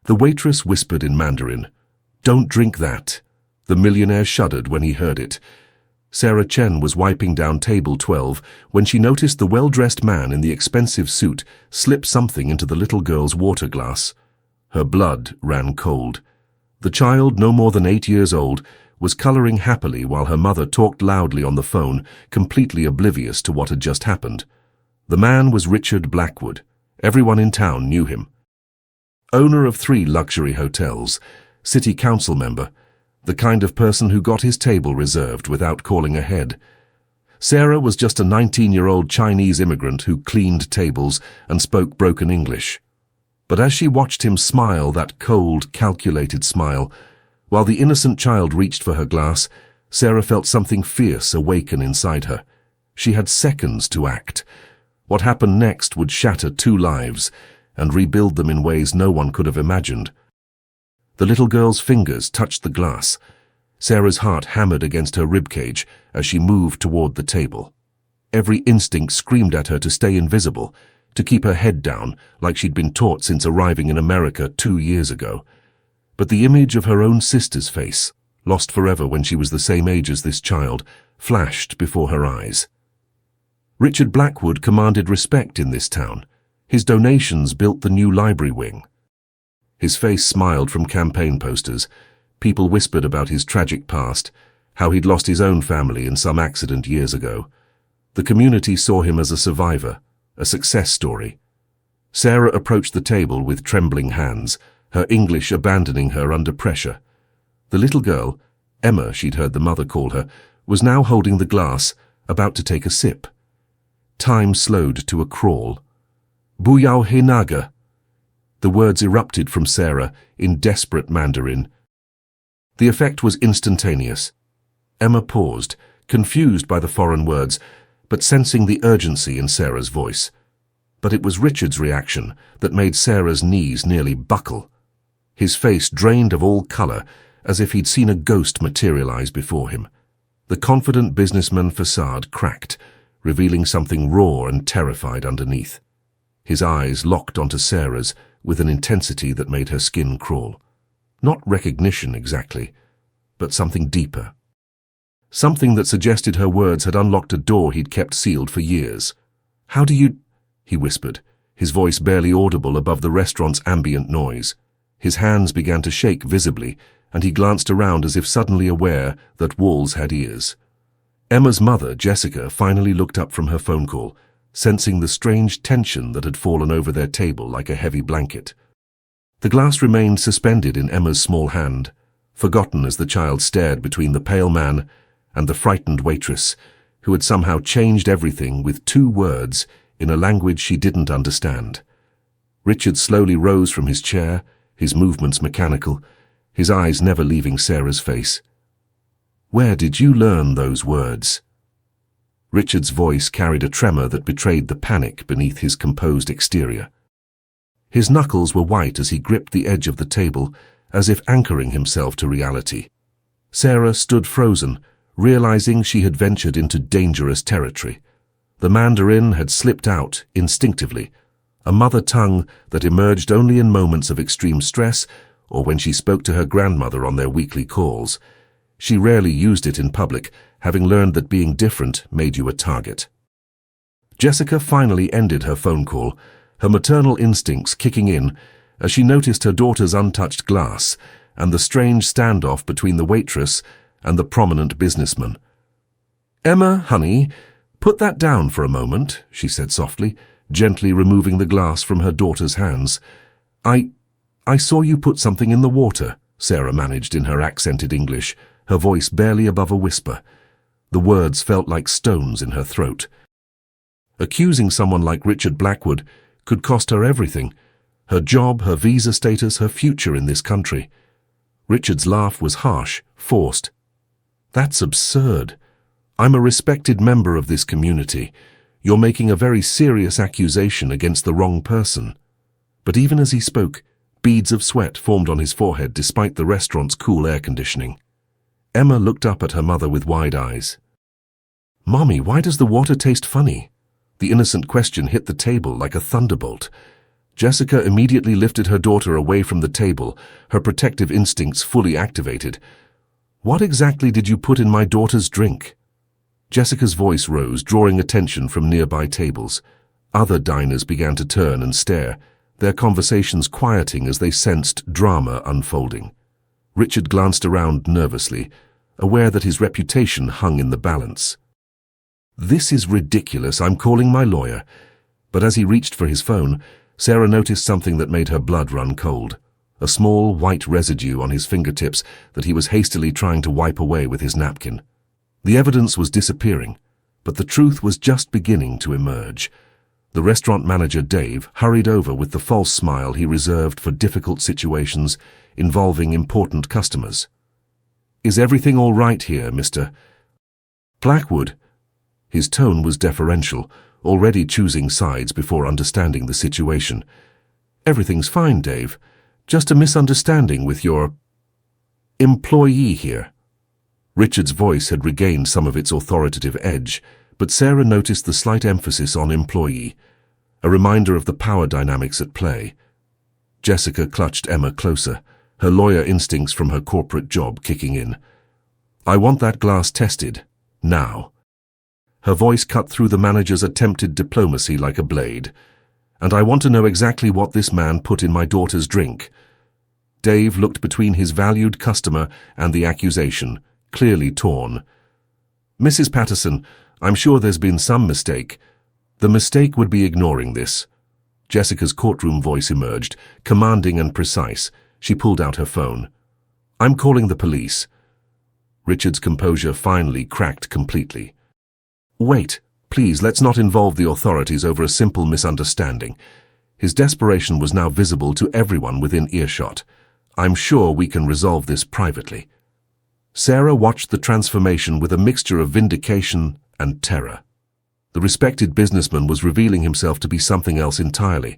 The waitress whispered in Mandarin, "Don't drink that." The millionaire shuddered when he heard it. Sarah Chen was wiping down table 12 when she noticed the well-dressed man in the expensive suit slip something into the little girl's water glass. Her blood ran cold. The child, no more than 8 years old, was coloring happily while her mother talked loudly on the phone, completely oblivious to what had just happened. The man was Richard Blackwood. Everyone in town knew him. Owner of 3 luxury hotels, city council member, the kind of person who got his table reserved without calling ahead. Sarah was just a 19-year-old Chinese immigrant who cleaned tables and spoke broken English. But as she watched him smile, that cold, calculated smile, while the innocent child reached for her glass, Sarah felt something fierce awaken inside her. She had seconds to act. What happened next would shatter 2 lives and rebuild them in ways no one could have imagined. The little girl's fingers touched the glass. Sarah's heart hammered against her ribcage as she moved toward the table. Every instinct screamed at her to stay invisible, to keep her head down like she'd been taught since arriving in America 2 years ago. But the image of her own sister's face, lost forever when she was the same age as this child, flashed before her eyes. Richard Blackwood commanded respect in this town. His donations built the new library wing. His face smiled from campaign posters. People whispered about his tragic past, how he'd lost his own family in some accident years ago. The community saw him as a survivor, a success story. Sarah approached the table with trembling hands, her English abandoning her under pressure. The little girl, Emma she'd heard the mother call her, was now holding the glass, about to take a sip. Time slowed to a crawl. "Buyao he naga." The words erupted from Sarah in desperate Mandarin. The effect was instantaneous. Emma paused, confused by the foreign words, but sensing the urgency in Sarah's voice. But it was Richard's reaction that made Sarah's knees nearly buckle. His face drained of all color, as if he'd seen a ghost materialize before him. The confident businessman facade cracked, revealing something raw and terrified underneath. His eyes locked onto Sarah's with an intensity that made her skin crawl. Not recognition exactly, but something deeper. Something that suggested her words had unlocked a door he'd kept sealed for years. "How do you—" he whispered, his voice barely audible above the restaurant's ambient noise. His hands began to shake visibly, and he glanced around as if suddenly aware that walls had ears. Emma's mother, Jessica, finally looked up from her phone call, sensing the strange tension that had fallen over their table like a heavy blanket. The glass remained suspended in Emma's small hand, forgotten as the child stared between the pale man and the frightened waitress, who had somehow changed everything with 2 words in a language she didn't understand. Richard slowly rose from his chair, his movements mechanical, his eyes never leaving Sarah's face. "Where did you learn those words?" Richard's voice carried a tremor that betrayed the panic beneath his composed exterior. His knuckles were white as he gripped the edge of the table, as if anchoring himself to reality. Sarah stood frozen, realizing she had ventured into dangerous territory. The Mandarin had slipped out instinctively, a mother tongue that emerged only in moments of extreme stress or when she spoke to her grandmother on their weekly calls. She rarely used it in public, having learned that being different made you a target. Jessica finally ended her phone call, her maternal instincts kicking in as she noticed her daughter's untouched glass and the strange standoff between the waitress and the prominent businessman. "Emma, honey, put that down for a moment," she said softly, gently removing the glass from her daughter's hands. I saw you put something in the water," Sarah managed in her accented English, her voice barely above a whisper. The words felt like stones in her throat. Accusing someone like Richard Blackwood could cost her everything: her job, her visa status, her future in this country. Richard's laugh was harsh, forced. "That's absurd. I'm a respected member of this community. You're making a very serious accusation against the wrong person." But even as he spoke, beads of sweat formed on his forehead despite the restaurant's cool air conditioning. Emma looked up at her mother with wide eyes. "Mommy, why does the water taste funny?" The innocent question hit the table like a thunderbolt. Jessica immediately lifted her daughter away from the table, her protective instincts fully activated. "What exactly did you put in my daughter's drink?" Jessica's voice rose, drawing attention from nearby tables. Other diners began to turn and stare, their conversations quieting as they sensed drama unfolding. Richard glanced around nervously, aware that his reputation hung in the balance. "This is ridiculous, I'm calling my lawyer." But as he reached for his phone, Sarah noticed something that made her blood run cold. A small white residue on his fingertips that he was hastily trying to wipe away with his napkin. The evidence was disappearing, but the truth was just beginning to emerge. The restaurant manager, Dave, hurried over with the false smile he reserved for difficult situations involving important customers. "Is everything all right here, Mr. Blackwood?" His tone was deferential, already choosing sides before understanding the situation. "Everything's fine, Dave. Just a misunderstanding with your employee here." Richard's voice had regained some of its authoritative edge, but Sarah noticed the slight emphasis on employee, a reminder of the power dynamics at play. Jessica clutched Emma closer, her lawyer instincts from her corporate job kicking in. "I want that glass tested, now." Her voice cut through the manager's attempted diplomacy like a blade. "And I want to know exactly what this man put in my daughter's drink." Dave looked between his valued customer and the accusation, clearly torn. "Mrs. Patterson, I'm sure there's been some mistake." "The mistake would be ignoring this." Jessica's courtroom voice emerged, commanding and precise. She pulled out her phone. "I'm calling the police." Richard's composure finally cracked completely. "Wait, please, let's not involve the authorities over a simple misunderstanding." His desperation was now visible to everyone within earshot. "I'm sure we can resolve this privately." Sarah watched the transformation with a mixture of vindication and terror. The respected businessman was revealing himself to be something else entirely,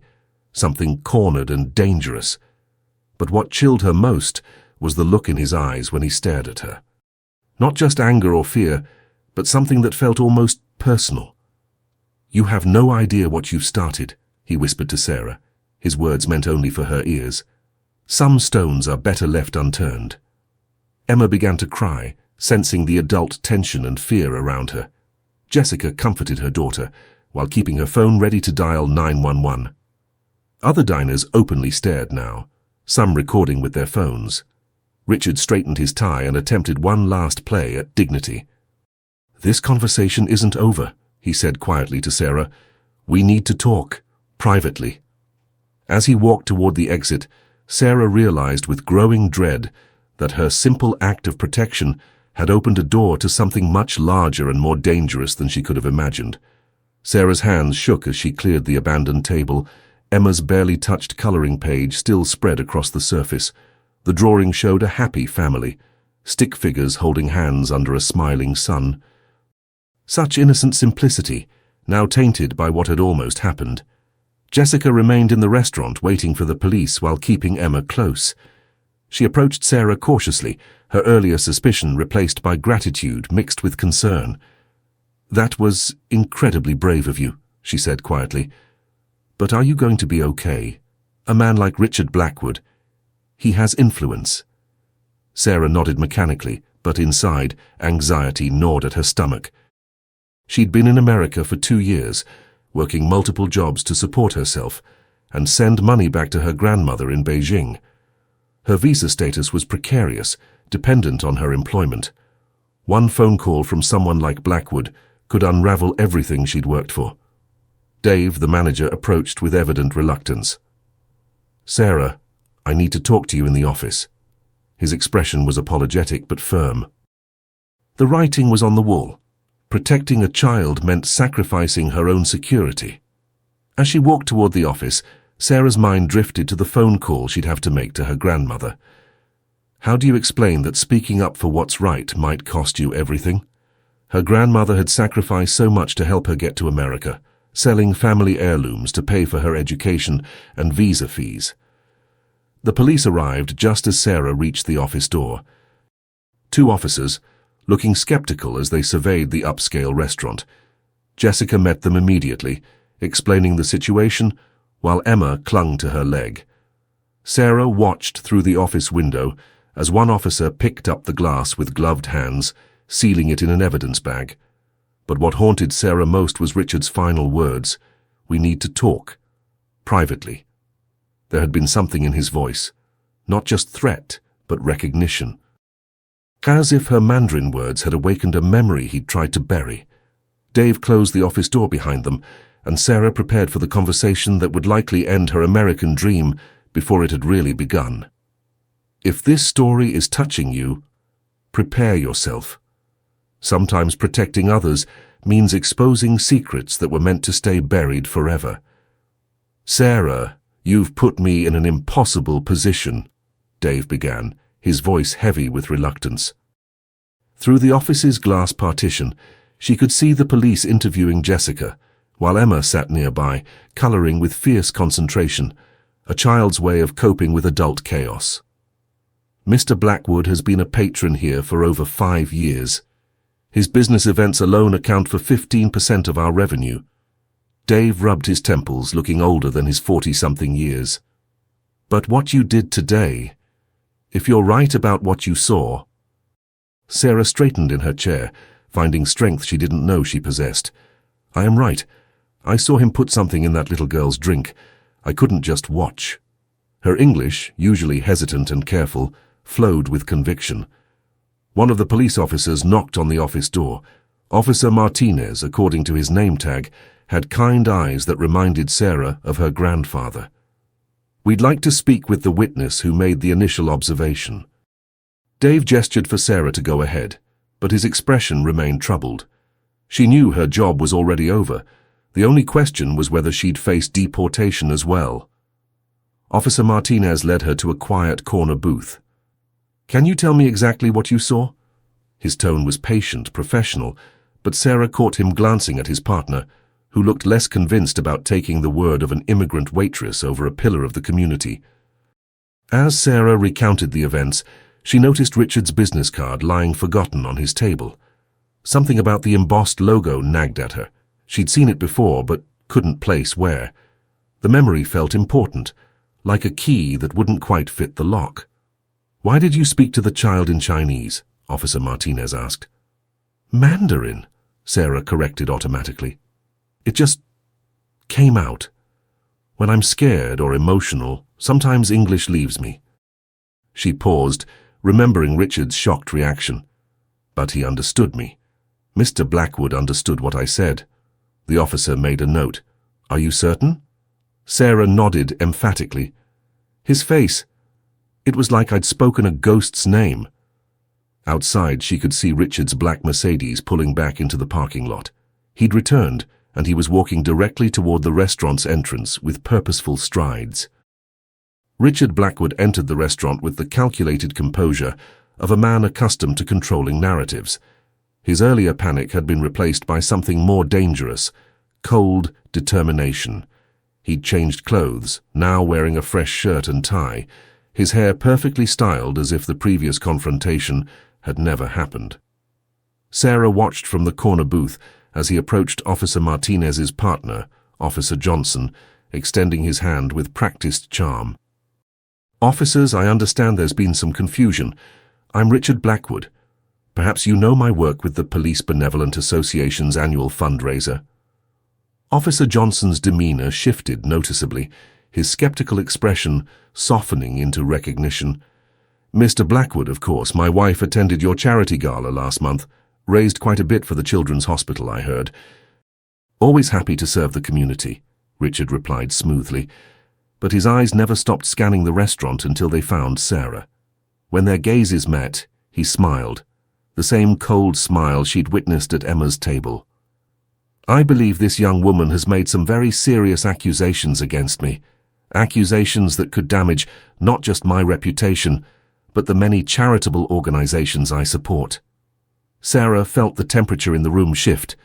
something cornered and dangerous. But what chilled her most was the look in his eyes when he stared at her. Not just anger or fear, but something that felt almost personal. "You have no idea what you've started," he whispered to Sarah. His words meant only for her ears. "Some stones are better left unturned." Emma began to cry, sensing the adult tension and fear around her. Jessica comforted her daughter, while keeping her phone ready to dial 911. Other diners openly stared now, some recording with their phones. Richard straightened his tie and attempted one last play at dignity. "This conversation isn't over," he said quietly to Sarah. "We need to talk, privately." As he walked toward the exit, Sarah realized with growing dread that her simple act of protection had opened a door to something much larger and more dangerous than she could have imagined. Sarah's hands shook as she cleared the abandoned table. Emma's barely touched coloring page still spread across the surface. The drawing showed a happy family, stick figures holding hands under a smiling sun. Such innocent simplicity, now tainted by what had almost happened. Jessica remained in the restaurant waiting for the police while keeping Emma close. She approached Sarah cautiously, her earlier suspicion replaced by gratitude mixed with concern. "That was incredibly brave of you," she said quietly. "But are you going to be okay? A man like Richard Blackwood, he has influence." Sarah nodded mechanically, but inside, anxiety gnawed at her stomach. She'd been in America for 2 years, working multiple jobs to support herself and send money back to her grandmother in Beijing. Her visa status was precarious, dependent on her employment. One phone call from someone like Blackwood could unravel everything she'd worked for. Dave, the manager, approached with evident reluctance. "Sarah, I need to talk to you in the office." His expression was apologetic but firm. The writing was on the wall. Protecting a child meant sacrificing her own security. As she walked toward the office, Sarah's mind drifted to the phone call she'd have to make to her grandmother. How do you explain that speaking up for what's right might cost you everything? Her grandmother had sacrificed so much to help her get to America, selling family heirlooms to pay for her education and visa fees. The police arrived just as Sarah reached the office door. 2 officers, looking skeptical as they surveyed the upscale restaurant. Jessica met them immediately, explaining the situation, while Emma clung to her leg. Sarah watched through the office window as one officer picked up the glass with gloved hands, sealing it in an evidence bag. But what haunted Sarah most was Richard's final words: "We need to talk. Privately." There had been something in his voice, not just threat, but recognition. As if her Mandarin words had awakened a memory he'd tried to bury. Dave closed the office door behind them, and Sarah prepared for the conversation that would likely end her American dream before it had really begun. If this story is touching you, prepare yourself. Sometimes protecting others means exposing secrets that were meant to stay buried forever. "Sarah, you've put me in an impossible position," Dave began, his voice heavy with reluctance. Through the office's glass partition, she could see the police interviewing Jessica, while Emma sat nearby, coloring with fierce concentration, a child's way of coping with adult chaos. "Mr. Blackwood has been a patron here for over 5 years. His business events alone account for 15% of our revenue." Dave rubbed his temples, looking older than his 40-something years. "But what you did today, if you're right about what you saw..." Sarah straightened in her chair, finding strength she didn't know she possessed. "I am right. I saw him put something in that little girl's drink. I couldn't just watch." Her English, usually hesitant and careful, flowed with conviction. One of the police officers knocked on the office door. Officer Martinez, according to his name tag, had kind eyes that reminded Sarah of her grandfather. "We'd like to speak with the witness who made the initial observation." Dave gestured for Sarah to go ahead, but his expression remained troubled. She knew her job was already over. The only question was whether she'd face deportation as well. Officer Martinez led her to a quiet corner booth. "Can you tell me exactly what you saw?" His tone was patient, professional, but Sarah caught him glancing at his partner, who looked less convinced about taking the word of an immigrant waitress over a pillar of the community. As Sarah recounted the events, she noticed Richard's business card lying forgotten on his table. Something about the embossed logo nagged at her. She'd seen it before, but couldn't place where. The memory felt important, like a key that wouldn't quite fit the lock. "Why did you speak to the child in Chinese?" Officer Martinez asked. "Mandarin," Sarah corrected automatically. "It just came out. When I'm scared or emotional, sometimes English leaves me." She paused, remembering Richard's shocked reaction. "But he understood me. Mr. Blackwood understood what I said." The officer made a note. "Are you certain?" Sarah nodded emphatically. His face, it was like I'd spoken a ghost's name. Outside, she could see Richard's black Mercedes pulling back into the parking lot. He'd returned, and he was walking directly toward the restaurant's entrance with purposeful strides. Richard Blackwood entered the restaurant with the calculated composure of a man accustomed to controlling narratives. His earlier panic had been replaced by something more dangerous: cold determination. He'd changed clothes, now wearing a fresh shirt and tie, his hair perfectly styled as if the previous confrontation had never happened. Sarah watched from the corner booth as he approached Officer Martinez's partner, Officer Johnson, extending his hand with practiced charm. "Officers, I understand there's been some confusion. I'm Richard Blackwood. Perhaps you know my work with the Police Benevolent Association's annual fundraiser." Officer Johnson's demeanor shifted noticeably, his skeptical expression softening into recognition. "Mr. Blackwood, of course. My wife attended your charity gala last month. Raised quite a bit for the Children's Hospital, I heard." "Always happy to serve the community," Richard replied smoothly, but his eyes never stopped scanning the restaurant until they found Sarah. When their gazes met, he smiled, the same cold smile she'd witnessed at Emma's table. "I believe this young woman has made some very serious accusations against me, accusations that could damage not just my reputation, but the many charitable organizations I support." Sarah felt the temperature in the room shift.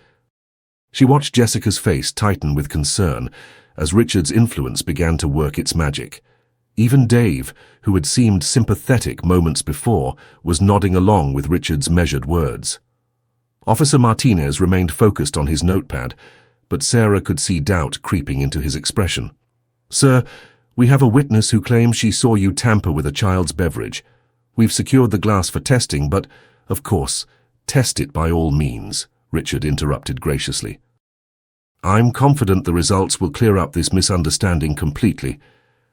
She watched Jessica's face tighten with concern as Richard's influence began to work its magic. Even Dave, who had seemed sympathetic moments before, was nodding along with Richard's measured words. Officer Martinez remained focused on his notepad, but Sarah could see doubt creeping into his expression. "Sir, we have a witness who claims she saw you tamper with a child's beverage. We've secured the glass for testing, but, of course, test it by all means," Richard interrupted graciously. "I'm confident the results will clear up this misunderstanding completely.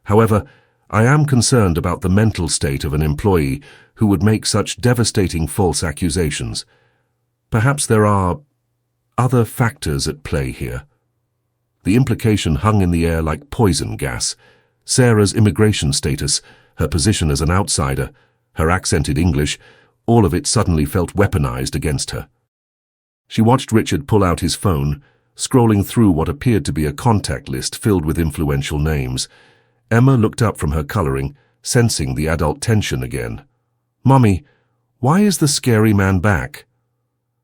However, I am concerned about the mental state of an employee who would make such devastating false accusations. Perhaps there are other factors at play here." The implication hung in the air like poison gas. Sarah's immigration status, her position as an outsider, her accented English, all of it suddenly felt weaponized against her. She watched Richard pull out his phone, scrolling through what appeared to be a contact list filled with influential names. Emma looked up from her coloring, sensing the adult tension again. "Mommy, why is the scary man back?"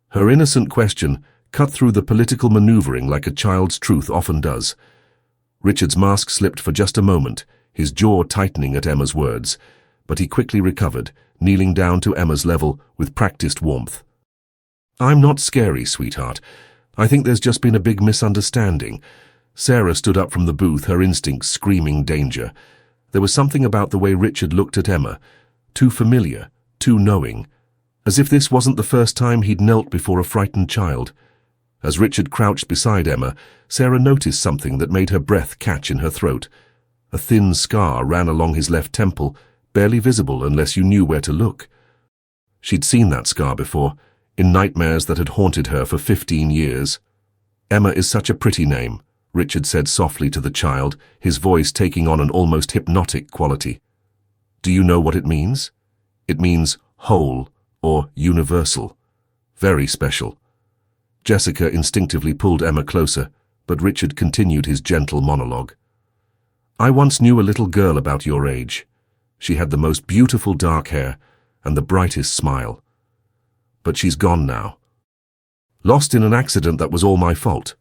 Her innocent question cut through the political maneuvering like a child's truth often does. Richard's mask slipped for just a moment, his jaw tightening at Emma's words, but he quickly recovered, kneeling down to Emma's level with practiced warmth. "I'm not scary, sweetheart. I think there's just been a big misunderstanding." Sarah stood up from the booth, her instincts screaming danger. There was something about the way Richard looked at Emma, too familiar, too knowing, as if this wasn't the first time he'd knelt before a frightened child. As Richard crouched beside Emma, Sarah noticed something that made her breath catch in her throat. A thin scar ran along his left temple, barely visible unless you knew where to look. She'd seen that scar before, in nightmares that had haunted her for 15 years. "Emma is such a pretty name," Richard said softly to the child, his voice taking on an almost hypnotic quality. "Do you know what it means?" "It means whole or universal. Very special." Jessica instinctively pulled Emma closer, but Richard continued his gentle monologue. "I once knew a little girl about your age. She had the most beautiful dark hair and the brightest smile. But she's gone now. Lost in an accident that was all my fault."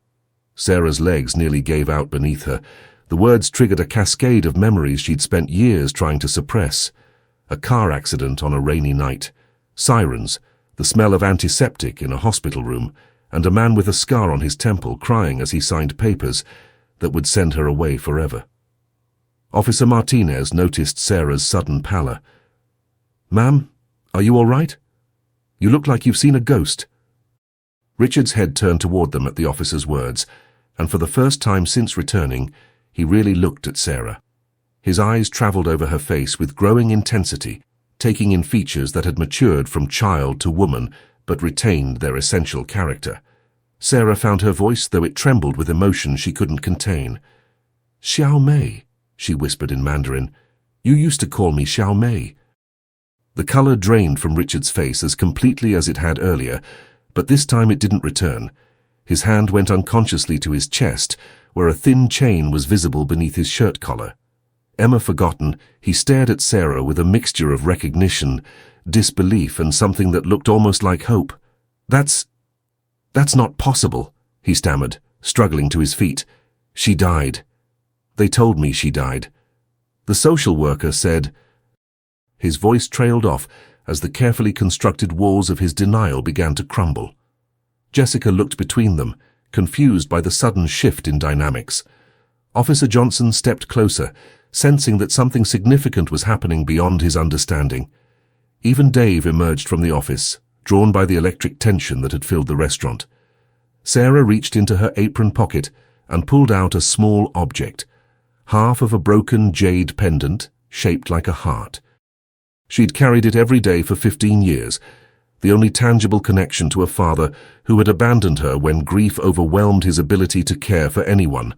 Sarah's legs nearly gave out beneath her. The words triggered a cascade of memories she'd spent years trying to suppress. A car accident on a rainy night, sirens, the smell of antiseptic in a hospital room, and a man with a scar on his temple crying as he signed papers that would send her away forever. Officer Martinez noticed Sarah's sudden pallor. "Ma'am, are you all right? You look like you've seen a ghost." Richard's head turned toward them at the officer's words, and for the first time since returning, he really looked at Sarah. His eyes traveled over her face with growing intensity, taking in features that had matured from child to woman, but retained their essential character. Sarah found her voice, though it trembled with emotion she couldn't contain. "Xiao Mei," she whispered in Mandarin. "You used to call me Xiao Mei." The color drained from Richard's face as completely as it had earlier, but this time it didn't return. His hand went unconsciously to his chest, where a thin chain was visible beneath his shirt collar. Emma forgotten, he stared at Sarah with a mixture of recognition, disbelief, and something that looked almost like hope. That's not possible," he stammered, struggling to his feet. "She died. They told me she died. The social worker said—" His voice trailed off as the carefully constructed walls of his denial began to crumble. Jessica looked between them, confused by the sudden shift in dynamics. Officer Johnson stepped closer, sensing that something significant was happening beyond his understanding. Even Dave emerged from the office, drawn by the electric tension that had filled the restaurant. Sarah reached into her apron pocket and pulled out a small object, half of a broken jade pendant shaped like a heart. She'd carried it every day for 15 years, the only tangible connection to a father who had abandoned her when grief overwhelmed his ability to care for anyone,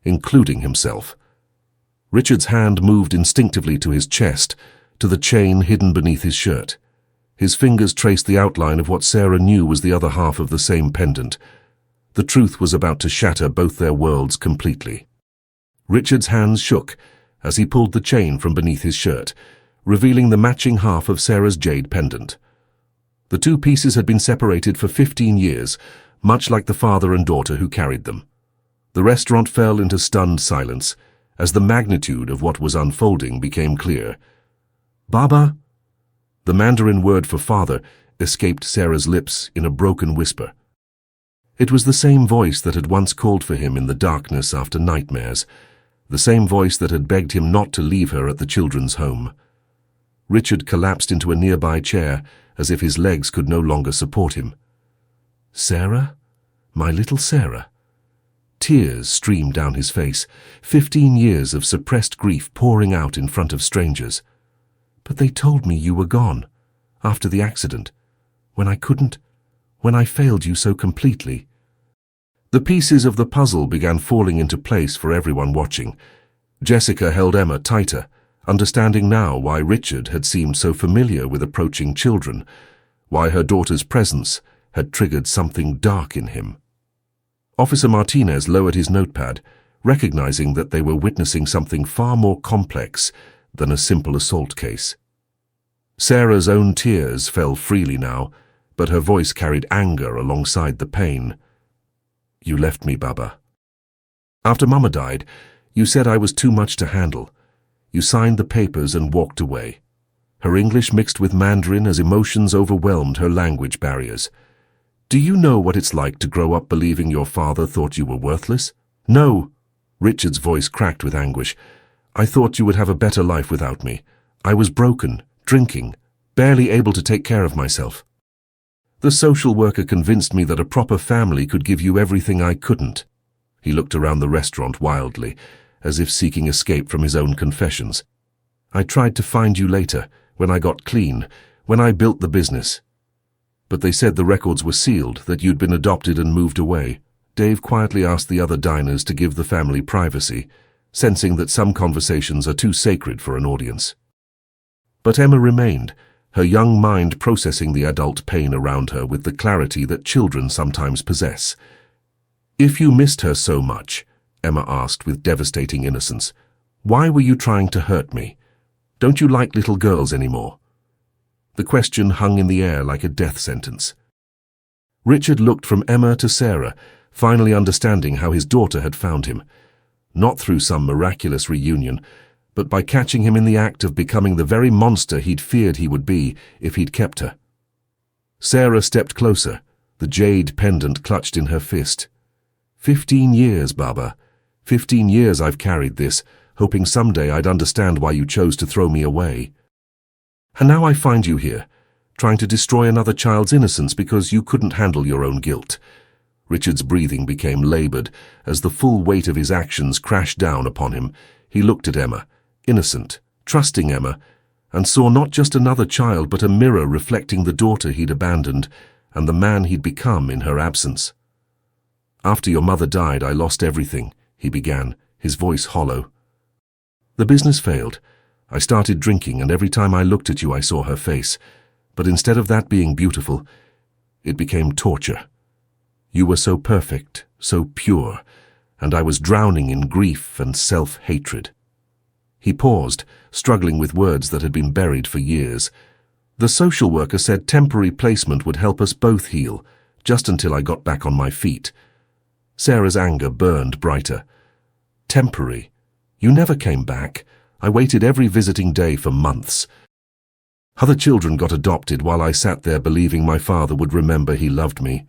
including himself. Richard's hand moved instinctively to his chest, to the chain hidden beneath his shirt. His fingers traced the outline of what Sarah knew was the other half of the same pendant. The truth was about to shatter both their worlds completely. Richard's hands shook as he pulled the chain from beneath his shirt, revealing the matching half of Sarah's jade pendant. The two pieces had been separated for 15 years, much like the father and daughter who carried them. The restaurant fell into stunned silence as the magnitude of what was unfolding became clear. "Baba?" The Mandarin word for father escaped Sarah's lips in a broken whisper. It was the same voice that had once called for him in the darkness after nightmares, the same voice that had begged him not to leave her at the children's home. Richard collapsed into a nearby chair as if his legs could no longer support him. Sarah? My little Sarah? Tears streamed down his face, 15 years of suppressed grief pouring out in front of strangers. But they told me you were gone, after the accident, when I failed you so completely. The pieces of the puzzle began falling into place for everyone watching. Jessica held Emma tighter, understanding now why Richard had seemed so familiar with approaching children, why her daughter's presence had triggered something dark in him. Officer Martinez lowered his notepad, recognizing that they were witnessing something far more complex than a simple assault case. Sarah's own tears fell freely now, but her voice carried anger alongside the pain. You left me, Baba. After Mama died, you said I was too much to handle. You signed the papers and walked away. Her English mixed with Mandarin as emotions overwhelmed her language barriers. Do you know what it's like to grow up believing your father thought you were worthless? No. Richard's voice cracked with anguish. I thought you would have a better life without me. I was broken, drinking, barely able to take care of myself. The social worker convinced me that a proper family could give you everything I couldn't. He looked around the restaurant wildly, as if seeking escape from his own confessions. I tried to find you later, when I got clean, when I built the business. But they said the records were sealed, that you'd been adopted and moved away. Dave quietly asked the other diners to give the family privacy, sensing that some conversations are too sacred for an audience. But Emma remained, her young mind processing the adult pain around her with the clarity that children sometimes possess. If you missed her so much, Emma asked with devastating innocence, why were you trying to hurt me? Don't you like little girls anymore? The question hung in the air like a death sentence. Richard looked from Emma to Sarah, finally understanding how his daughter had found him. Not through some miraculous reunion, but by catching him in the act of becoming the very monster he'd feared he would be if he'd kept her. Sarah stepped closer, the jade pendant clutched in her fist. 15 years, Baba. 15 years I've carried this, hoping someday I'd understand why you chose to throw me away. And now I find you here, trying to destroy another child's innocence because you couldn't handle your own guilt. Richard's breathing became labored as the full weight of his actions crashed down upon him. He looked at Emma, innocent, trusting Emma, and saw not just another child but a mirror reflecting the daughter he'd abandoned and the man he'd become in her absence. After your mother died, I lost everything, he began, his voice hollow. The business failed. I started drinking, and every time I looked at you I saw her face. But instead of that being beautiful, it became torture. You were so perfect, so pure, and I was drowning in grief and self-hatred. He paused, struggling with words that had been buried for years. The social worker said temporary placement would help us both heal, just until I got back on my feet. Sarah's anger burned brighter. Temporary? You never came back. I waited every visiting day for months. Other children got adopted while I sat there believing my father would remember he loved me.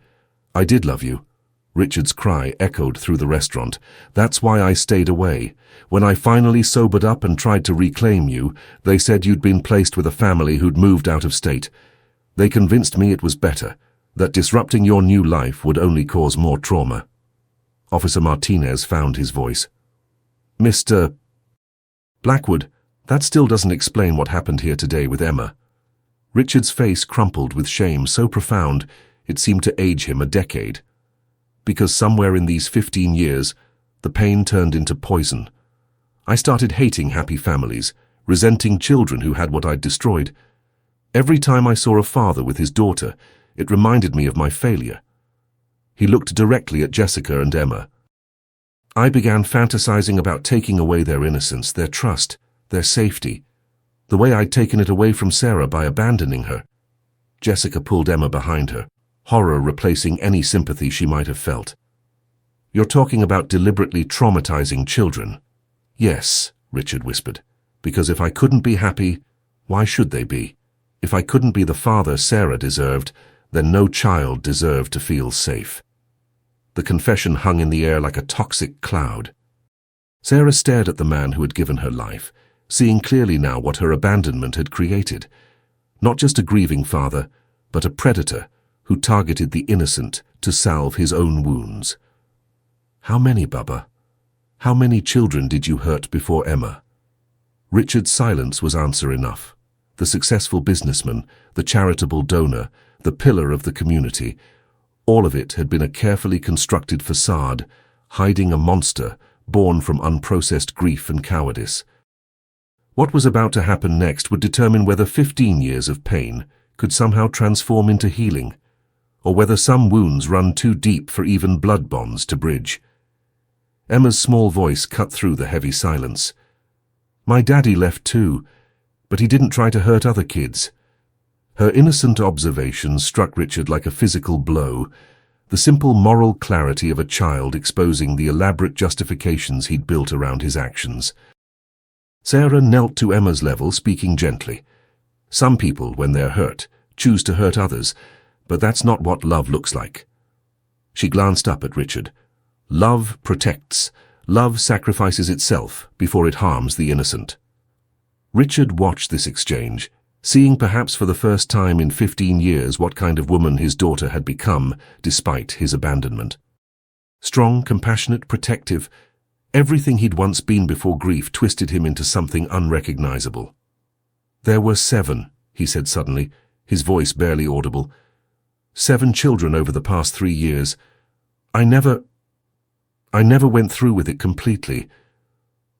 I did love you. Richard's cry echoed through the restaurant. That's why I stayed away. When I finally sobered up and tried to reclaim you, they said you'd been placed with a family who'd moved out of state. They convinced me it was better, that disrupting your new life would only cause more trauma. Officer Martinez found his voice. Mr. Blackwood, that still doesn't explain what happened here today with Emma. Richard's face crumpled with shame so profound it seemed to age him a decade. Because somewhere in these 15 years, the pain turned into poison. I started hating happy families, resenting children who had what I'd destroyed. Every time I saw a father with his daughter, it reminded me of my failure. He looked directly at Jessica and Emma. I began fantasizing about taking away their innocence, their trust, their safety, the way I'd taken it away from Sarah by abandoning her. Jessica pulled Emma behind her, horror replacing any sympathy she might have felt. You're talking about deliberately traumatizing children. Yes, Richard whispered, because if I couldn't be happy, why should they be? If I couldn't be the father Sarah deserved, then no child deserved to feel safe. The confession hung in the air like a toxic cloud. Sarah stared at the man who had given her life, seeing clearly now what her abandonment had created. Not just a grieving father, but a predator who targeted the innocent to salve his own wounds. "How many, Bubba? How many children did you hurt before Emma?" Richard's silence was answer enough. The successful businessman, the charitable donor, the pillar of the community, all of it had been a carefully constructed facade, hiding a monster born from unprocessed grief and cowardice. What was about to happen next would determine whether 15 years of pain could somehow transform into healing, or whether some wounds run too deep for even blood bonds to bridge. Emma's small voice cut through the heavy silence. "My daddy left too, but he didn't try to hurt other kids." Her innocent observation struck Richard like a physical blow, the simple moral clarity of a child exposing the elaborate justifications he'd built around his actions. Sarah knelt to Emma's level, speaking gently. "Some people, when they're hurt, choose to hurt others, but that's not what love looks like." She glanced up at Richard. "Love protects. Love sacrifices itself before it harms the innocent." Richard watched this exchange, seeing perhaps for the first time in 15 years what kind of woman his daughter had become despite his abandonment. Strong, compassionate, protective, everything he'd once been before grief twisted him into something unrecognizable. "There were 7, he said suddenly, his voice barely audible. 7 children over the past 3 years. I never went through with it completely,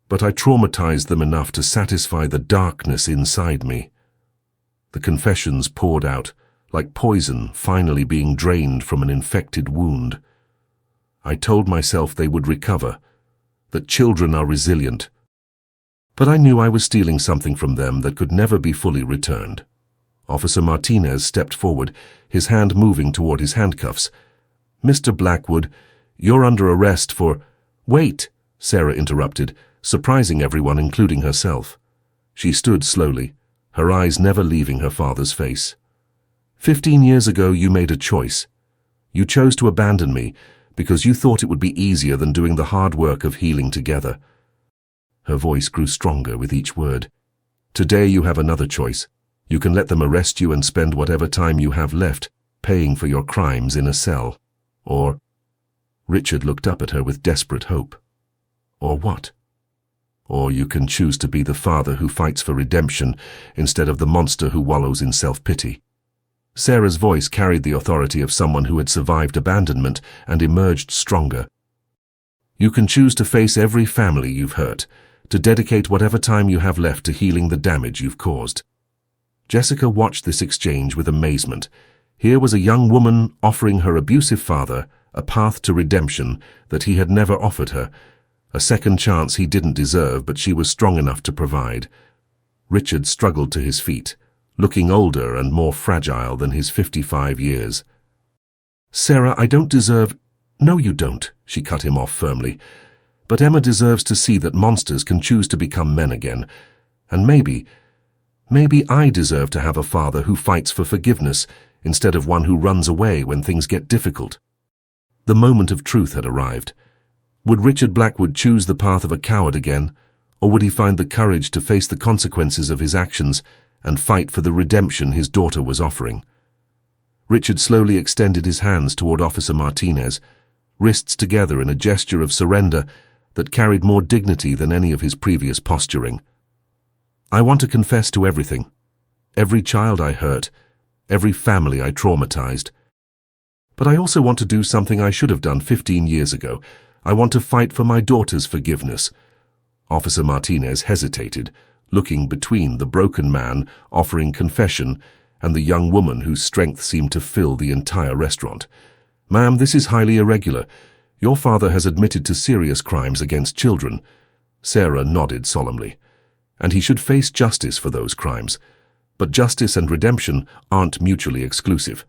but I traumatized them enough to satisfy the darkness inside me." The confessions poured out, like poison finally being drained from an infected wound. "I told myself they would recover, that children are resilient. But I knew I was stealing something from them that could never be fully returned." Officer Martinez stepped forward, his hand moving toward his handcuffs. "Mr. Blackwood, you're under arrest for—" "Wait," Sarah interrupted, surprising everyone, including herself. She stood slowly, her eyes never leaving her father's face. "15 years ago you made a choice. You chose to abandon me because you thought it would be easier than doing the hard work of healing together." Her voice grew stronger with each word. "Today you have another choice. You can let them arrest you and spend whatever time you have left paying for your crimes in a cell. Or—" Richard looked up at her with desperate hope. "Or what?" "Or you can choose to be the father who fights for redemption instead of the monster who wallows in self-pity." Sarah's voice carried the authority of someone who had survived abandonment and emerged stronger. "You can choose to face every family you've hurt, to dedicate whatever time you have left to healing the damage you've caused." Jessica watched this exchange with amazement. Here was a young woman offering her abusive father a path to redemption that he had never offered her, a second chance he didn't deserve but she was strong enough to provide. Richard struggled to his feet, looking older and more fragile than his 55 years. "Sarah, I don't deserve—" "No, you don't," she cut him off firmly. "But Emma deserves to see that monsters can choose to become men again. And maybe I deserve to have a father who fights for forgiveness instead of one who runs away when things get difficult." The moment of truth had arrived. Would Richard Blackwood choose the path of a coward again, or would he find the courage to face the consequences of his actions and fight for the redemption his daughter was offering? Richard slowly extended his hands toward Officer Martinez, wrists together in a gesture of surrender that carried more dignity than any of his previous posturing. "I want to confess to everything. Every child I hurt, every family I traumatized. But I also want to do something I should have done 15 years ago. I want to fight for my daughter's forgiveness." Officer Martinez hesitated, looking between the broken man offering confession and the young woman whose strength seemed to fill the entire restaurant. "Ma'am, this is highly irregular. Your father has admitted to serious crimes against children." Sarah nodded solemnly. "And he should face justice for those crimes. But justice and redemption aren't mutually exclusive."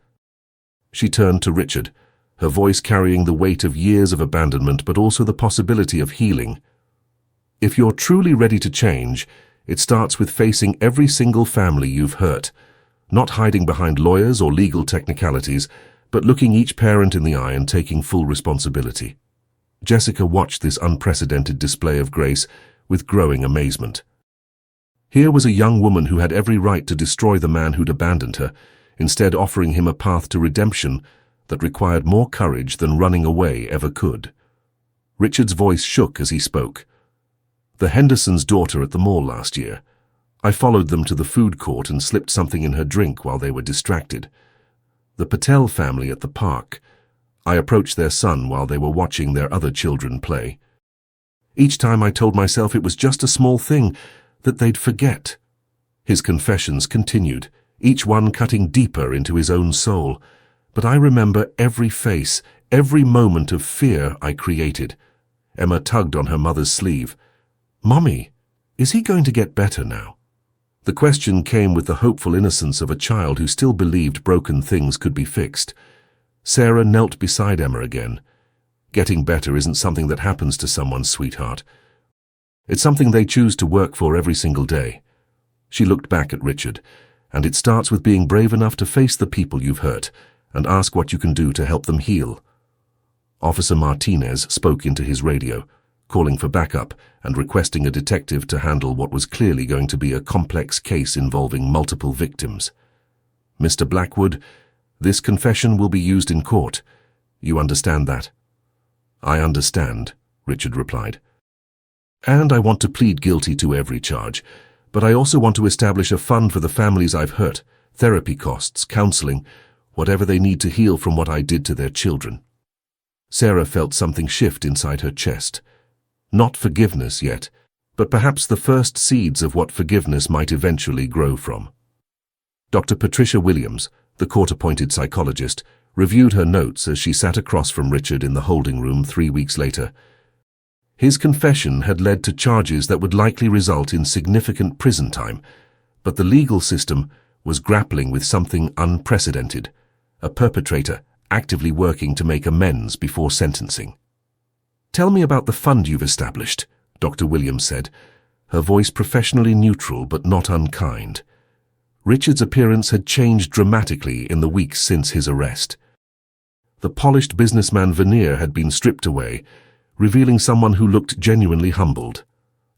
She turned to Richard, her voice carrying the weight of years of abandonment but also the possibility of healing. "If you're truly ready to change, it starts with facing every single family you've hurt, not hiding behind lawyers or legal technicalities, but looking each parent in the eye and taking full responsibility." Jessica watched this unprecedented display of grace with growing amazement. Here was a young woman who had every right to destroy the man who'd abandoned her, instead offering him a path to redemption that required more courage than running away ever could. Richard's voice shook as he spoke. The Hendersons' daughter at the mall last year. I followed them to the food court and slipped something in her drink while they were distracted. The Patel family at the park. I approached their son while they were watching their other children play. Each time I told myself it was just a small thing that they'd forget. His confessions continued, each one cutting deeper into his own soul. But I remember every face, every moment of fear I created. Emma tugged on her mother's sleeve. "Mommy, is he going to get better now?" The question came with the hopeful innocence of a child who still believed broken things could be fixed. Sarah knelt beside Emma again. Getting better isn't something that happens to someone, sweetheart. It's something they choose to work for every single day. She looked back at Richard, and it starts with being brave enough to face the people you've hurt and ask what you can do to help them heal. Officer Martinez spoke into his radio, calling for backup and requesting a detective to handle what was clearly going to be a complex case involving multiple victims. "Mr. Blackwood, this confession will be used in court. You understand that?" "I understand," Richard replied. "And I want to plead guilty to every charge, but I also want to establish a fund for the families I've hurt, therapy costs, counseling, whatever they need to heal from what I did to their children." Sarah felt something shift inside her chest. Not forgiveness yet, but perhaps the first seeds of what forgiveness might eventually grow from. Dr. Patricia Williams, the court-appointed psychologist, reviewed her notes as she sat across from Richard in the holding room 3 weeks later. His confession had led to charges that would likely result in significant prison time, but the legal system was grappling with something unprecedented, a perpetrator actively working to make amends before sentencing. "Tell me about the fund you've established," Dr. Williams said, her voice professionally neutral but not unkind. Richard's appearance had changed dramatically in the weeks since his arrest. The polished businessman veneer had been stripped away, revealing someone who looked genuinely humbled.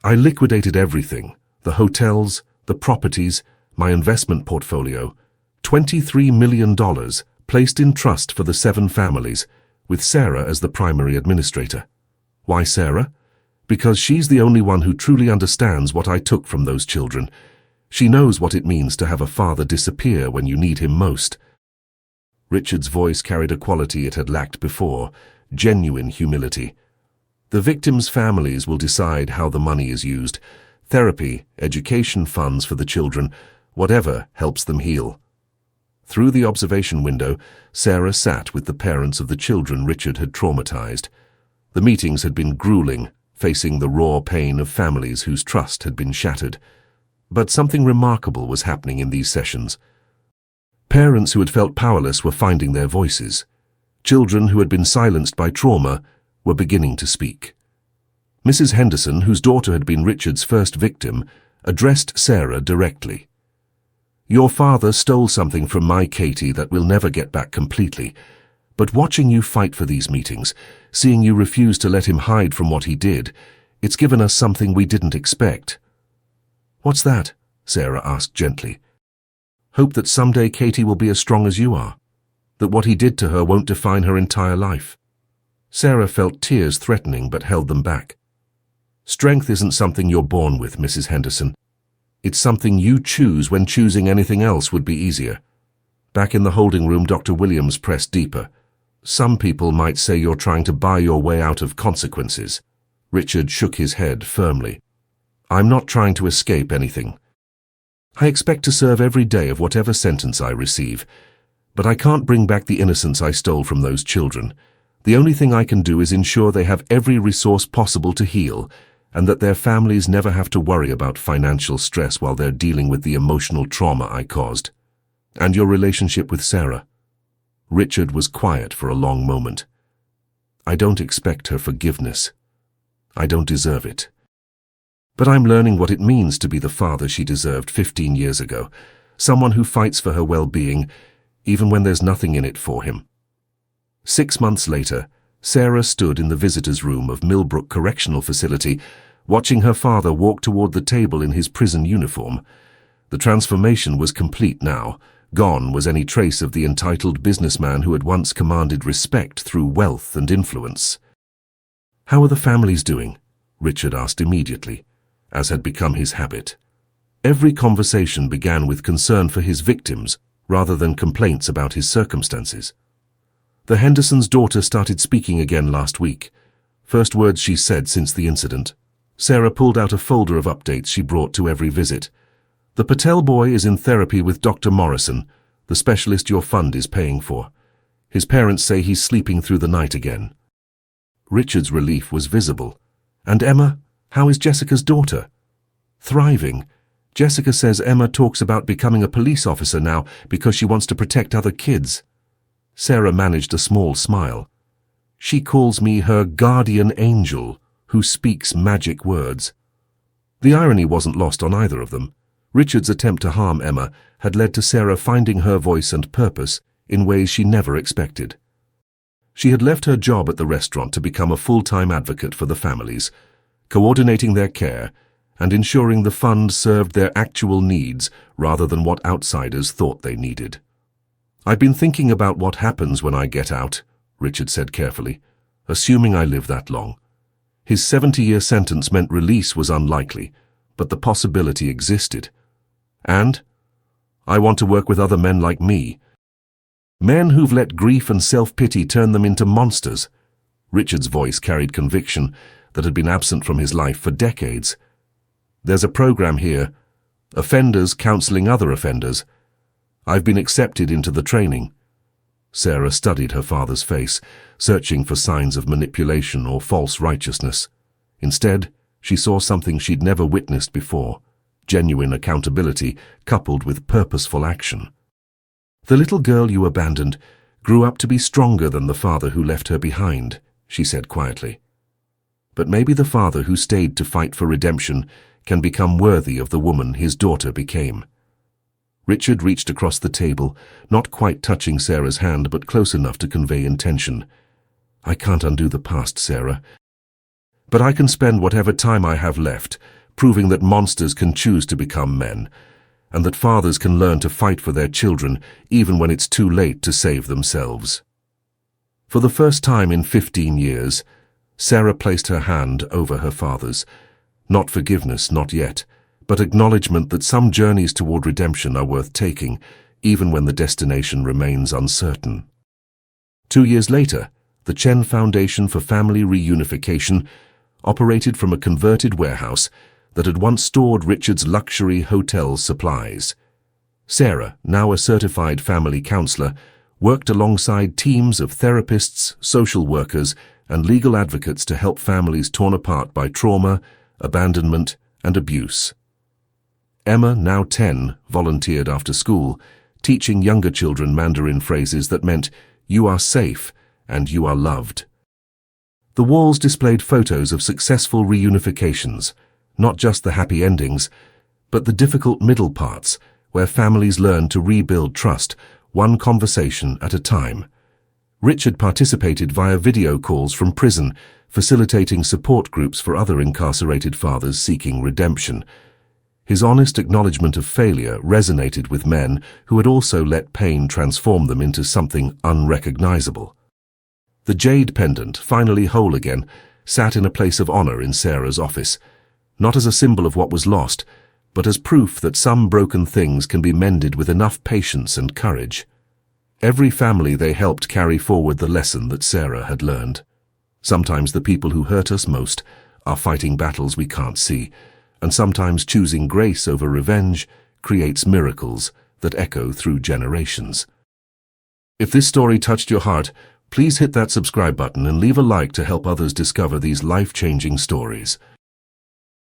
"I liquidated everything, the hotels, the properties, my investment portfolio, $23 million placed in trust for the 7 families, with Sarah as the primary administrator. Why Sarah? Because she's the only one who truly understands what I took from those children. She knows what it means to have a father disappear when you need him most." Richard's voice carried a quality it had lacked before, genuine humility. "The victims' families will decide how the money is used. Therapy, education funds for the children, whatever helps them heal." Through the observation window, Sarah sat with the parents of the children Richard had traumatized. The meetings had been grueling, facing the raw pain of families whose trust had been shattered. But something remarkable was happening in these sessions. Parents who had felt powerless were finding their voices. Children who had been silenced by trauma were beginning to speak. Mrs. Henderson, whose daughter had been Richard's first victim, addressed Sarah directly. "Your father stole something from my Katie that we'll never get back completely. But watching you fight for these meetings, seeing you refuse to let him hide from what he did, it's given us something we didn't expect." "What's that?" Sarah asked gently. "Hope that someday Katie will be as strong as you are, that what he did to her won't define her entire life." Sarah felt tears threatening but held them back. "Strength isn't something you're born with, Mrs. Henderson. It's something you choose when choosing anything else would be easier." Back in the holding room, Dr. Williams pressed deeper. "Some people might say you're trying to buy your way out of consequences." Richard shook his head firmly. "I'm not trying to escape anything. I expect to serve every day of whatever sentence I receive, but I can't bring back the innocence I stole from those children. The only thing I can do is ensure they have every resource possible to heal, and that their families never have to worry about financial stress while they're dealing with the emotional trauma I caused." "And your relationship with Sarah?" Richard was quiet for a long moment. "I don't expect her forgiveness. I don't deserve it. But I'm learning what it means to be the father she deserved 15 years ago, someone who fights for her well-being, even when there's nothing in it for him." 6 months later, Sarah stood in the visitors' room of Millbrook Correctional Facility, watching her father walk toward the table in his prison uniform. The transformation was complete now. Gone was any trace of the entitled businessman who had once commanded respect through wealth and influence. "How are the families doing?" Richard asked immediately, as had become his habit. Every conversation began with concern for his victims, rather than complaints about his circumstances. The Hendersons' daughter started speaking again last week. First words she said since the incident. Sarah pulled out a folder of updates she brought to every visit. "The Patel boy is in therapy with Dr. Morrison, the specialist your fund is paying for. His parents say he's sleeping through the night again." Richard's relief was visible. "And Emma? How is Jessica's daughter?" "Thriving. Jessica says Emma talks about becoming a police officer now because she wants to protect other kids." Sarah managed a small smile. "She calls me her guardian angel, who speaks magic words." The irony wasn't lost on either of them. Richard's attempt to harm Emma had led to Sarah finding her voice and purpose in ways she never expected. She had left her job at the restaurant to become a full-time advocate for the families, coordinating their care and ensuring the fund served their actual needs rather than what outsiders thought they needed. "I've been thinking about what happens when I get out," Richard said carefully, "assuming I live that long. His 70-year sentence meant release was unlikely, but the possibility existed. And I want to work with other men like me. Men who've let grief and self-pity turn them into monsters." Richard's voice carried conviction that had been absent from his life for decades. "There's a program here, offenders counseling other offenders. I've been accepted into the training." Sarah studied her father's face, searching for signs of manipulation or false righteousness. Instead, she saw something she'd never witnessed before: genuine accountability coupled with purposeful action. "The little girl you abandoned grew up to be stronger than the father who left her behind," she said quietly. "But maybe the father who stayed to fight for redemption can become worthy of the woman his daughter became." Richard reached across the table, not quite touching Sarah's hand, but close enough to convey intention. "I can't undo the past, Sarah. But I can spend whatever time I have left proving that monsters can choose to become men, and that fathers can learn to fight for their children even when it's too late to save themselves." For the first time in 15 years, Sarah placed her hand over her father's. Not forgiveness, not yet, but acknowledgement that some journeys toward redemption are worth taking, even when the destination remains uncertain. 2 years later, the Chen Foundation for Family Reunification operated from a converted warehouse that had once stored Richard's luxury hotel supplies. Sarah, now a certified family counselor, worked alongside teams of therapists, social workers, and legal advocates to help families torn apart by trauma, abandonment, and abuse. Emma, now 10, volunteered after school, teaching younger children Mandarin phrases that meant, "You are safe," and "You are loved." The walls displayed photos of successful reunifications, not just the happy endings, but the difficult middle parts, where families learned to rebuild trust, one conversation at a time. Richard participated via video calls from prison, facilitating support groups for other incarcerated fathers seeking redemption. His honest acknowledgement of failure resonated with men who had also let pain transform them into something unrecognizable. The jade pendant, finally whole again, sat in a place of honor in Sarah's office, not as a symbol of what was lost, but as proof that some broken things can be mended with enough patience and courage. Every family they helped carry forward the lesson that Sarah had learned. Sometimes the people who hurt us most are fighting battles we can't see, and sometimes choosing grace over revenge creates miracles that echo through generations. If this story touched your heart, please hit that subscribe button and leave a like to help others discover these life-changing stories.